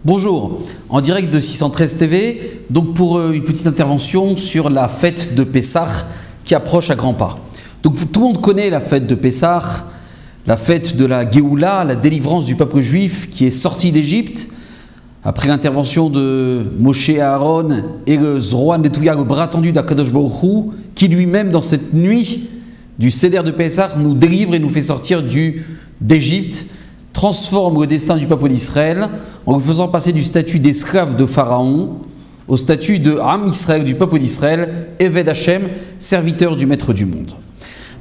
Bonjour, en direct de 613 TV, donc pour une petite intervention sur la fête de Pessah qui approche à grands pas. Donc tout le monde connaît la fête de Pessah, la fête de la Géoula, la délivrance du peuple juif qui est sorti d'Égypte après l'intervention de Moshe et Aaron et le Zroan Netouya, le bras tendu d'Akadosh Baruch Hu, qui lui-même dans cette nuit du Seder de Pessah nous délivre et nous fait sortir d'Égypte, transforme le destin du peuple d'Israël en le faisant passer du statut d'esclave de Pharaon au statut de Am Israël, du peuple d'Israël, Eved Hashem, serviteur du maître du monde.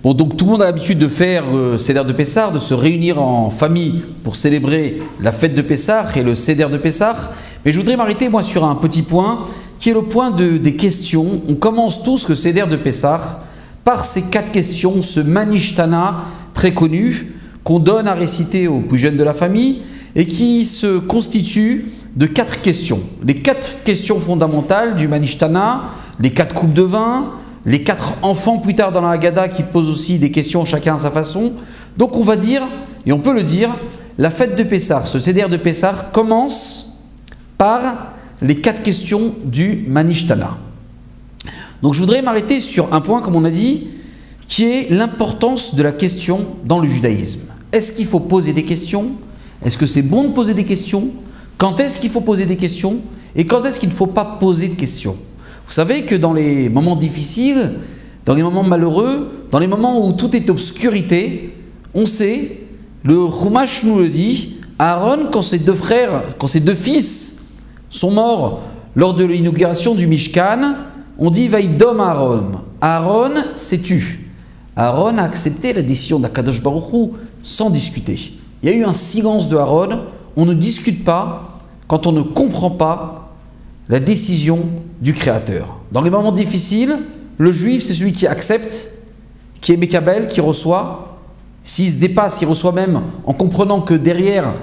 Bon, donc tout le monde a l'habitude de faire le Seder de Pessah, de se réunir en famille pour célébrer la fête de Pessah et le Seder de Pessah. Mais je voudrais m'arrêter moi sur un petit point qui est le point des questions. On commence tous le Seder de Pessah par ces 4 questions, ce Manishtana très connu qu'on donne à réciter aux plus jeunes de la famille et qui se constitue de 4 questions. Les 4 questions fondamentales du Manishtana, les 4 coupes de vin, les 4 enfants plus tard dans la Haggadah qui posent aussi des questions chacun à sa façon. Donc on va dire, et on peut le dire, la fête de Pessah, ce Seder de Pessah commence par les 4 questions du Manishtana. Donc je voudrais m'arrêter sur un point, comme on a dit, qui est l'importance de la question dans le judaïsme. Est-ce qu'il faut poser des questions? Est-ce que c'est bon de poser des questions? Quand est-ce qu'il faut poser des questions? Et quand est-ce qu'il ne faut pas poser de questions? Vous savez que dans les moments difficiles, dans les moments malheureux, dans les moments où tout est obscurité, on sait, le Chumash nous le dit, Aaron, quand ses 2 frères, quand ses 2 fils sont morts lors de l'inauguration du Mishkan, on dit Vaïdom Aaron. Aaron s'est tu. Aaron a accepté la décision d'Akadosh Baruch Hu sans discuter. Il y a eu un silence de Aaron. On ne discute pas quand on ne comprend pas la décision du Créateur. Dans les moments difficiles, le juif, c'est celui qui accepte, qui est Mekabel, qui reçoit. S'il se dépasse, il reçoit même en comprenant que derrière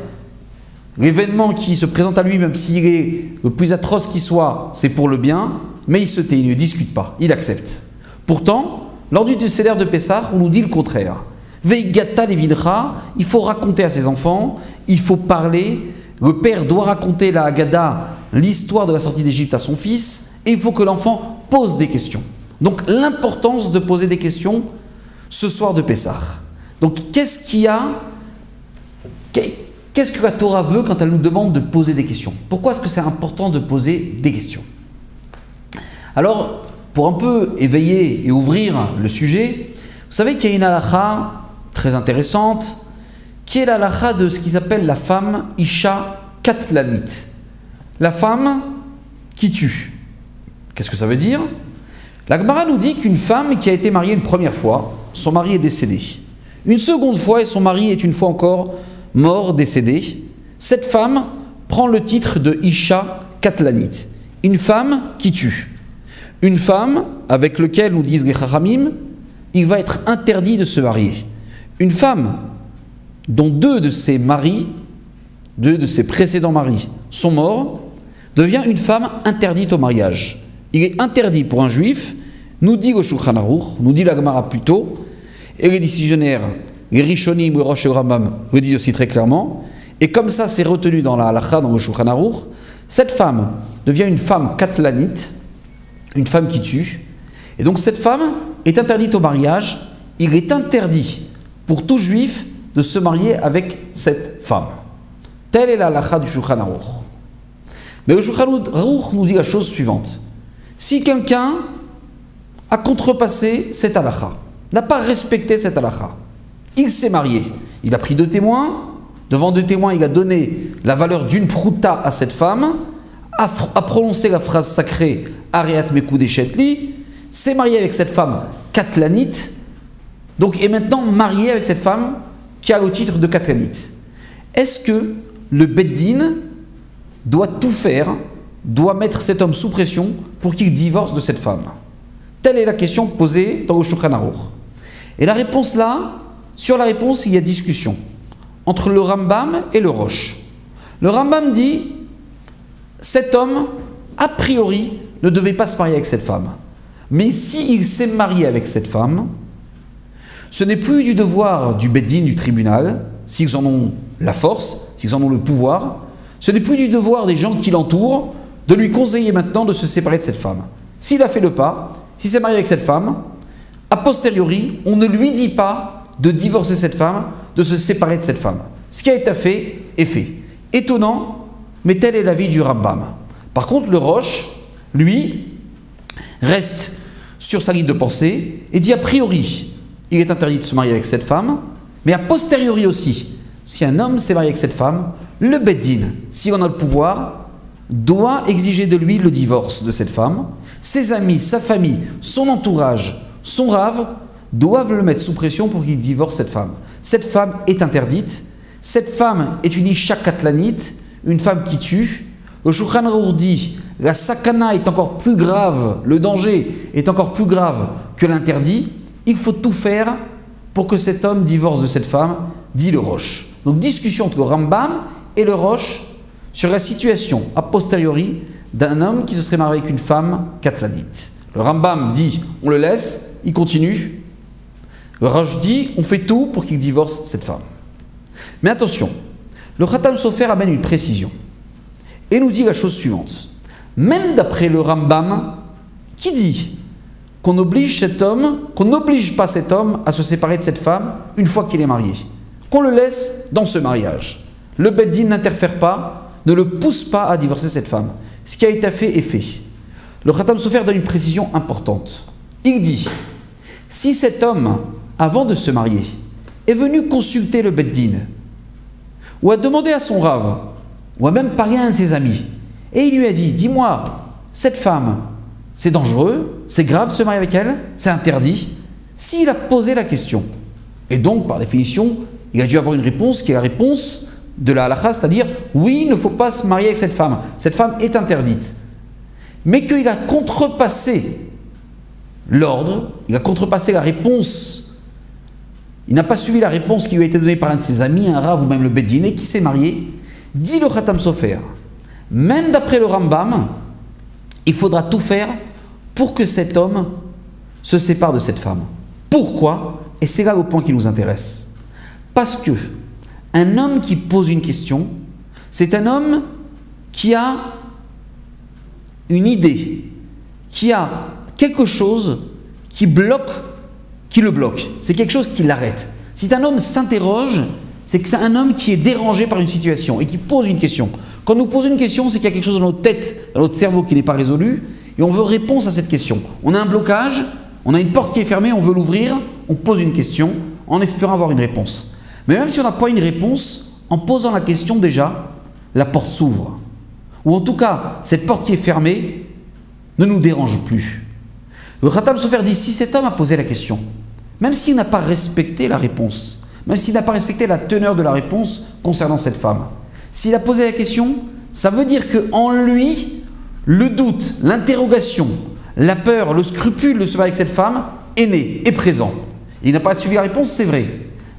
l'événement qui se présente à lui, même s'il est le plus atroce qui soit, c'est pour le bien, mais il se tait, il ne discute pas, il accepte. Pourtant, lors du Seder de Pessah, on nous dit le contraire. Veigata levidra, il faut raconter à ses enfants, il faut parler. Le père doit raconter la Haggadah, l'histoire de la sortie d'Égypte à son fils, et il faut que l'enfant pose des questions. Donc l'importance de poser des questions ce soir de Pessah. Donc qu'est-ce qu'il y a? Qu'est-ce que la Torah veut quand elle nous demande de poser des questions? Pourquoi est-ce que c'est important de poser des questions? Alors, pour un peu éveiller et ouvrir le sujet, vous savez qu'il y a une halakha très intéressante, qui est la halakha de ce qu'ils appellent la femme Isha Katlanit. La femme qui tue. Qu'est-ce que ça veut dire? La Gemara nous dit qu'une femme qui a été mariée une première fois, son mari est décédé. Une seconde fois, et son mari est une fois encore mort, décédé. Cette femme prend le titre de Isha Katlanit. Une femme qui tue. Une femme avec laquelle, nous disent les Chachamim, il va être interdit de se marier. Une femme dont 2 de ses maris, 2 de ses précédents maris sont morts, devient une femme interdite au mariage. Il est interdit pour un juif, nous dit le Shulchan Aruch, nous dit la Gemara plus tôt, et les décisionnaires, les Rishonim, le Rosh et le Rambam le disent aussi très clairement, et comme ça c'est retenu dans la halakha, dans le Shulchan Aruch, cette femme devient une femme katlanite, une femme qui tue, et donc cette femme est interdite au mariage. Il est interdit pour tout juif de se marier avec cette femme. Telle est la halakha du Shulchan Aruch. Mais le Shulchan Aruch nous dit la chose suivante. Si quelqu'un a contrepassé cette halakha, n'a pas respecté cette halakha, il s'est marié, il a pris 2 témoins, devant 2 témoins il a donné la valeur d'une prouta à cette femme, a prononcé la phrase sacrée Ariat Mekou Deshetli, s'est marié avec cette femme Katlanite, donc est maintenant marié avec cette femme qui a le titre de Katlanite. Est-ce que le Beddin doit tout faire, doit mettre cet homme sous pression pour qu'il divorce de cette femme? Telle est la question posée dans le Shulchan Aruch. Et la réponse là, sur la réponse, il y a discussion entre le Rambam et le Rosh. Le Rambam dit cet homme, a priori, ne devait pas se marier avec cette femme. Mais s'il s'est marié avec cette femme, ce n'est plus du devoir du Beddin, du tribunal, s'ils en ont la force, s'ils en ont le pouvoir, ce Ce n'est plus du devoir des gens qui l'entourent de lui conseiller maintenant de se séparer de cette femme. S'il a fait le pas, s'il s'est marié avec cette femme, a posteriori, on ne lui dit pas de divorcer cette femme, de se séparer de cette femme. Ce qui a été fait est fait. Étonnant, mais tel est l'avis du Rambam. Par contre, le Rosh, lui, reste sur sa ligne de pensée et dit a priori, il est interdit de se marier avec cette femme, mais a posteriori aussi, si un homme s'est marié avec cette femme, le Beddin, s'il en a le pouvoir, doit exiger de lui le divorce de cette femme. Ses amis, sa famille, son entourage, son rave doivent le mettre sous pression pour qu'il divorce cette femme. Cette femme est interdite. Cette femme est une isha katlanite, une femme qui tue. Le Shulchan Aruch dit la sakana est encore plus grave, le danger est encore plus grave que l'interdit. Il faut tout faire pour que cet homme divorce de cette femme, dit le Rosh. Donc discussion entre le Rambam et le Rosh sur la situation a posteriori d'un homme qui se serait marié avec une femme katlanite. Le Rambam dit on le laisse, il continue. Le Rosh dit on fait tout pour qu'il divorce cette femme. Mais attention, le Khatam Sofer amène une précision et nous dit la chose suivante. Même d'après le Rambam qui dit qu'on oblige cet homme, qu'on n'oblige pas cet homme à se séparer de cette femme une fois qu'il est marié, qu'on le laisse dans ce mariage. Le Beddin n'interfère pas, ne le pousse pas à divorcer cette femme. Ce qui a été fait est fait. Le Khatam Sofer donne une précision importante. Il dit, si cet homme, avant de se marier, est venu consulter le Beddin, ou a demandé à son rave, ou a même parlé à un de ses amis, et il lui a dit, dis-moi, cette femme, c'est dangereux, c'est grave de se marier avec elle, c'est interdit. S'il a posé la question, et donc par définition, il a dû avoir une réponse qui est la réponse de la halakha, c'est-à-dire, oui, il ne faut pas se marier avec cette femme est interdite. Mais qu'il a contrepassé l'ordre, il a contrepassé la réponse, il n'a pas suivi la réponse qui lui a été donnée par un de ses amis, un rave ou même le Beddin, et qui s'est marié, dit le Khatam Sofer, même d'après le Rambam, il faudra tout faire pour que cet homme se sépare de cette femme. Pourquoi? Et c'est là le point qui nous intéresse. Parce que un homme qui pose une question, c'est un homme qui a une idée, qui a quelque chose qui le bloque. C'est quelque chose qui l'arrête. Si un homme s'interroge, c'est que c'est un homme qui est dérangé par une situation et qui pose une question. Quand on nous pose une question, c'est qu'il y a quelque chose dans notre tête, dans notre cerveau qui n'est pas résolu et on veut réponse à cette question. On a un blocage, on a une porte qui est fermée, on veut l'ouvrir, on pose une question en espérant avoir une réponse. Mais même si on n'a pas une réponse, en posant la question déjà, la porte s'ouvre. Ou en tout cas, cette porte qui est fermée ne nous dérange plus. Le Khatam Sofer dit, si cet homme a posé la question, même s'il n'a pas respecté la réponse, même s'il n'a pas respecté la teneur de la réponse concernant cette femme, s'il a posé la question, ça veut dire qu'en lui, le doute, l'interrogation, la peur, le scrupule de se marier avec cette femme est né, est présent. Il n'a pas suivi la réponse, c'est vrai.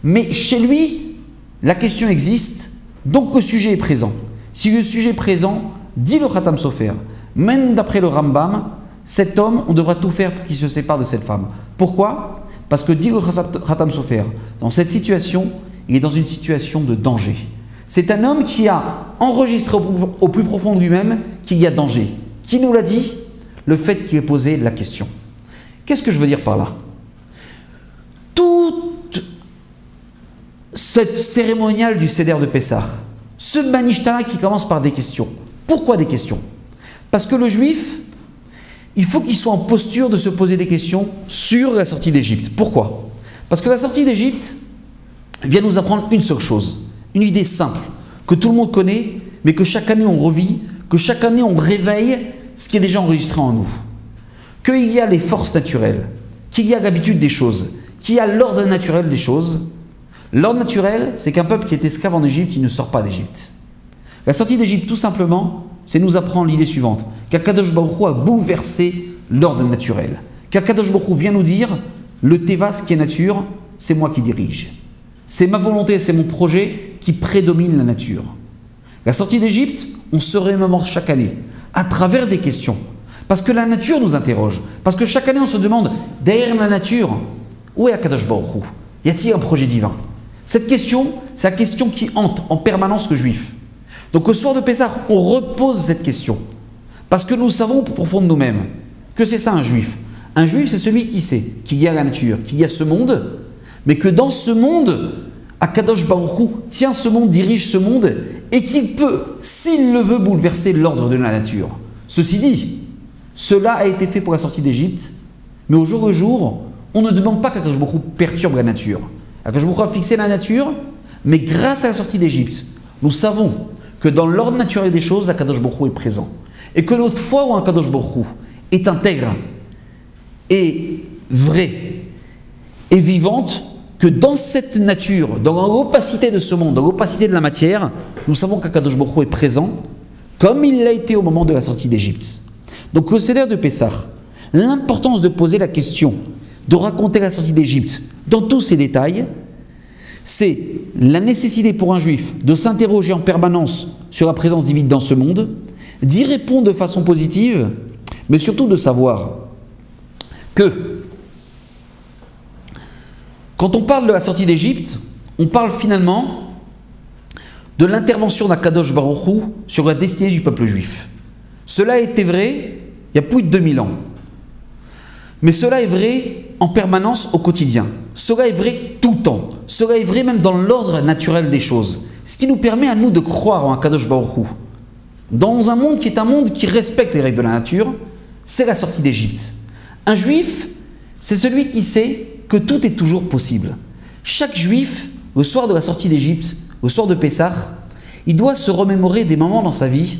Mais chez lui, la question existe, donc le sujet est présent. Si le sujet est présent, dit le Khatam Sofer, même d'après le Rambam, cet homme, on devra tout faire pour qu'il se sépare de cette femme. Pourquoi? Parce que dit le Khatam Sofer, dans cette situation, il est dans une situation de danger. C'est un homme qui a enregistré au plus profond de lui-même qu'il y a danger. Qui nous l'a dit? Le fait qu'il ait posé la question. Qu'est-ce que je veux dire par là? Toute cette cérémoniale du Seder de Pessah, ce Manishtana qui commence par des questions. Pourquoi des questions? Parce que le juif, il faut qu'il soit en posture de se poser des questions sur la sortie d'Égypte. Pourquoi? Parce que la sortie d'Égypte vient nous apprendre une seule chose, une idée simple, que tout le monde connaît, mais que chaque année on revit, que chaque année on réveille ce qui est déjà enregistré en nous. Qu'il y a les forces naturelles, qu'il y a l'habitude des choses, qu'il y a l'ordre naturel des choses. L'ordre naturel, c'est qu'un peuple qui est esclave en Égypte, il ne sort pas d'Égypte. La sortie d'Égypte, tout simplement, c'est nous apprendre l'idée suivante, qu'Akadosh Baruch Hu a bouleversé l'ordre naturel. Qu'Akadosh Baruch Hu vient nous dire, le Teva, ce qui est nature, c'est moi qui dirige. C'est ma volonté, c'est mon projet qui prédomine la nature. La sortie d'Égypte, on se remémore chaque année, à travers des questions. Parce que la nature nous interroge. Parce que chaque année, on se demande, derrière la nature, où est Akadosh Baruch Hu? Y a-t-il un projet divin? Cette question, c'est la question qui hante en permanence le juif. Donc au soir de Pessah, on repose cette question. Parce que nous savons au plus profond de nous-mêmes que c'est ça un juif. Un juif, c'est celui qui sait qu'il y a la nature, qu'il y a ce monde, mais que dans ce monde, Akadosh Baruch Hu tient ce monde, dirige ce monde, et qu'il peut, s'il le veut, bouleverser l'ordre de la nature. Ceci dit, cela a été fait pour la sortie d'Égypte, mais au jour le jour, on ne demande pas qu'Akadosh Baruch Hu perturbe la nature. Akadosh Baruch Hu a fixé la nature, mais grâce à la sortie d'Égypte, nous savons que dans l'ordre naturel des choses, Akadosh Baruch Hu est présent. Et que notre foi en Akadosh Baruch Hu est intègre, et vraie, et vivante, que dans cette nature, dans l'opacité de ce monde, dans l'opacité de la matière, nous savons qu'Akadosh Baruch Hu est présent, comme il l'a été au moment de la sortie d'Égypte. Donc au Seder de Pessah, l'importance de poser la question, de raconter la sortie d'Égypte dans tous ses détails, c'est la nécessité pour un juif de s'interroger en permanence sur la présence divine dans ce monde, d'y répondre de façon positive, mais surtout de savoir que quand on parle de la sortie d'Égypte, on parle finalement de l'intervention d'Akadosh Baruch Hu sur la destinée du peuple juif. Cela a été vrai il y a plus de 2000 ans. Mais cela est vrai en permanence au quotidien. Cela est vrai tout le temps. Cela est vrai même dans l'ordre naturel des choses. Ce qui nous permet à nous de croire en Akadosh Baruch Hu. Dans un monde qui est un monde qui respecte les règles de la nature, c'est la sortie d'Égypte. Un juif, c'est celui qui sait que tout est toujours possible. Chaque juif, au soir de la sortie d'Égypte, au soir de Pessah, il doit se remémorer des moments dans sa vie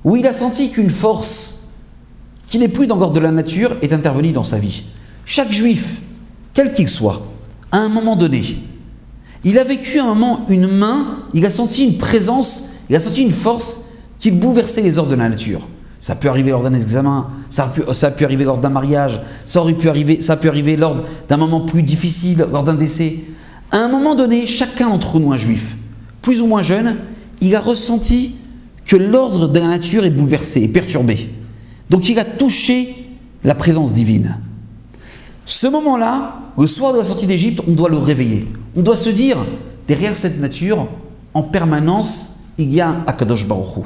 où il a senti qu'une force qui n'est plus dans l'ordre de la nature est intervenue dans sa vie. Chaque juif, quel qu'il soit, à un moment donné, il a vécu un moment, une main, il a senti une présence, il a senti une force qui bouleversait les ordres de la nature. Ça peut arriver lors d'un examen, ça a pu arriver lors d'un mariage, ça a pu arriver lors d'un moment plus difficile, lors d'un décès. À un moment donné, chacun d'entre nous, un juif, plus ou moins jeune, il a ressenti que l'ordre de la nature est bouleversé, est perturbé. Donc il a touché la présence divine. Ce moment-là, le soir de la sortie d'Égypte, on doit le réveiller. On doit se dire, derrière cette nature, en permanence, il y a Akadosh Baruch Hu.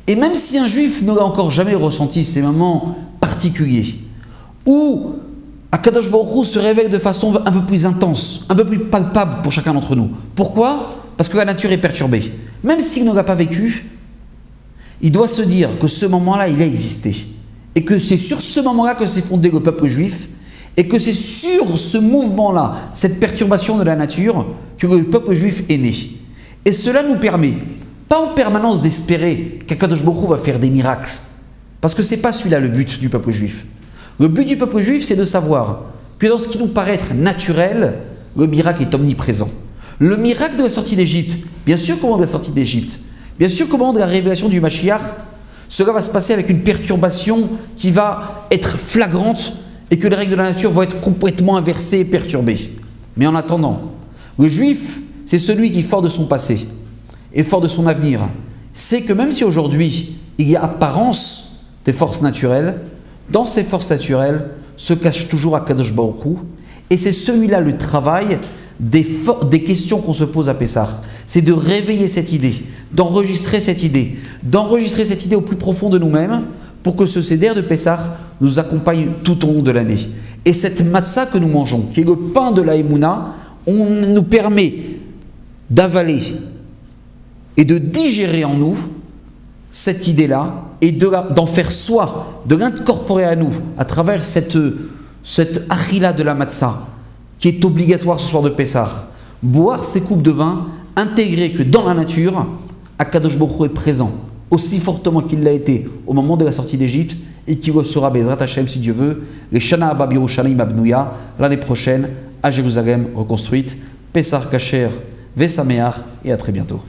Et même si un juif n'a encore jamais ressenti ces moments particuliers, où Akadosh Baruch Hu se réveille de façon un peu plus intense, un peu plus palpable pour chacun d'entre nous. Pourquoi? Parce que la nature est perturbée. Même s'il ne l'a pas vécu, il doit se dire que ce moment-là, il a existé. Et que c'est sur ce moment-là que s'est fondé le peuple juif, et que c'est sur ce mouvement-là, cette perturbation de la nature, que le peuple juif est né. Et cela nous permet, pas en permanence d'espérer qu'Akadosh Baruch Hu va faire des miracles, parce que ce n'est pas celui-là le but du peuple juif. Le but du peuple juif, c'est de savoir que dans ce qui nous paraît être naturel, le miracle est omniprésent. Le miracle de la sortie d'Égypte, bien sûr qu'au moment de la sortie d'Égypte, bien sûr qu'au moment de la révélation du Mashiach, cela va se passer avec une perturbation qui va être flagrante et que les règles de la nature vont être complètement inversées et perturbées. Mais en attendant, le juif, c'est celui qui, fort de son passé et fort de son avenir, sait que même si aujourd'hui il y a apparence des forces naturelles, dans ces forces naturelles se cache toujours Akadosh Baruch Hu, et c'est celui-là le travail des questions qu'on se pose à Pessah. C'est de réveiller cette idée, d'enregistrer cette idée au plus profond de nous-mêmes pour que ce Seder de Pessah nous accompagne tout au long de l'année. Et cette matzah que nous mangeons, qui est le pain de la Emouna, on nous permet d'avaler et de digérer en nous cette idée-là et d'en faire soi, de l'incorporer à nous à travers cette achila de la matzah qui est obligatoire ce soir de Pessah. Boire ces coupes de vin, intégrer que dans la nature, Akadosh Baruch Hu est présent aussi fortement qu'il l'a été au moment de la sortie d'Égypte et qu'il le sera Bezrat Hashem si Dieu veut, les Shana Abba Birushalayim Abnouya, l'année prochaine à Jérusalem reconstruite. Pessah Kasher, Vesameach et à très bientôt.